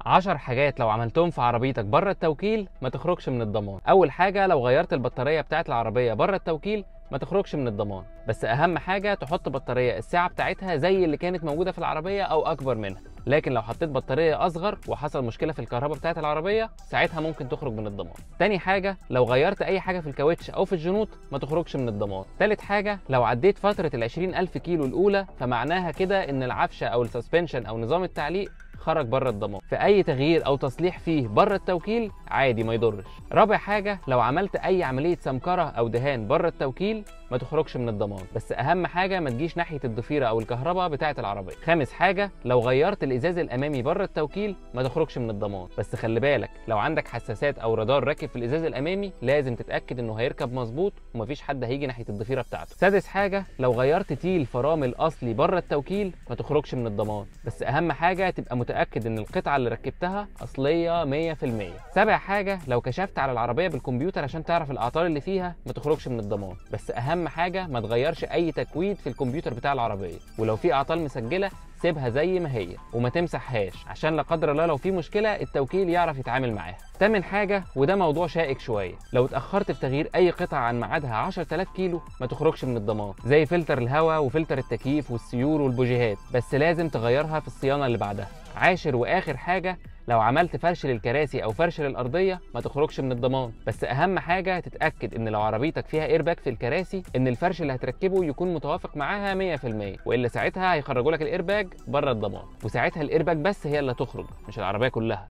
10 حاجات لو عملتهم في عربيتك بره التوكيل ما تخرجش من الضمان. اول حاجه، لو غيرت البطاريه بتاعه العربيه بره التوكيل ما تخرجش من الضمان، بس اهم حاجه تحط بطاريه السعه بتاعتها زي اللي كانت موجوده في العربيه او اكبر منها. لكن لو حطيت بطاريه اصغر وحصل مشكله في الكهرباء بتاعه العربيه ساعتها ممكن تخرج من الضمان. تاني حاجه، لو غيرت اي حاجه في الكاوتش او في الجنوط ما تخرجش من الضمان. تالت حاجه، لو عديت فتره ال20,000 كيلو الاولى فمعناها كده ان العفشه او السسبنشن او نظام التعليق خرج بره الضمان، فاي تغيير او تصليح فيه بره التوكيل عادي ما يضرش. رابع حاجه، لو عملت اي عمليه سمكره او دهان بره التوكيل ما تخرجش من الضمان، بس اهم حاجه ما تجيش ناحيه الضفيره او الكهرباء بتاعه العربيه. خامس حاجه، لو غيرت الازاز الامامي بره التوكيل ما تخرجش من الضمان، بس خلي بالك لو عندك حساسات او رادار راكب في الازاز الامامي لازم تتاكد انه هيركب مظبوط ومفيش حد هيجي ناحيه الضفيره بتاعته. سادس حاجه، لو غيرت تيل فرامل اصلي بره التوكيل ما تخرجش من الضمان، بس اهم حاجه تبقى متاكد ان القطعه اللي ركبتها اصليه 100%. سابع حاجه، لو كشفت على العربيه بالكمبيوتر عشان تعرف الاعطال اللي فيها ما تخرجش من الضمان، بس اهم حاجه ما تغيرش اي تكويد في الكمبيوتر بتاع العربيه، ولو في اعطال مسجله سيبها زي ما هي وما تمسحهاش عشان لا قدر الله لو في مشكله التوكيل يعرف يتعامل معاها. تامن حاجه، وده موضوع شائك شويه، لو اتاخرت في تغيير اي قطعه عن ميعادها 10,000 كيلو ما تخرجش من الضمان، زي فلتر الهواء وفلتر التكييف والسيور والبوجيهات، بس لازم تغيرها في الصيانه اللي بعدها. عاشر واخر حاجه، لو عملت فرش للكراسي او فرش للارضيه ما تخرجش من الضمان، بس اهم حاجه تتاكد ان لو عربيتك فيها ايرباج في الكراسي ان الفرش اللي هتركبه يكون متوافق معاها 100%، والا ساعتها هيخرجوا لك الايرباج بره الضمان، وساعتها الايرباج بس هي اللي هتخرج مش العربيه كلها.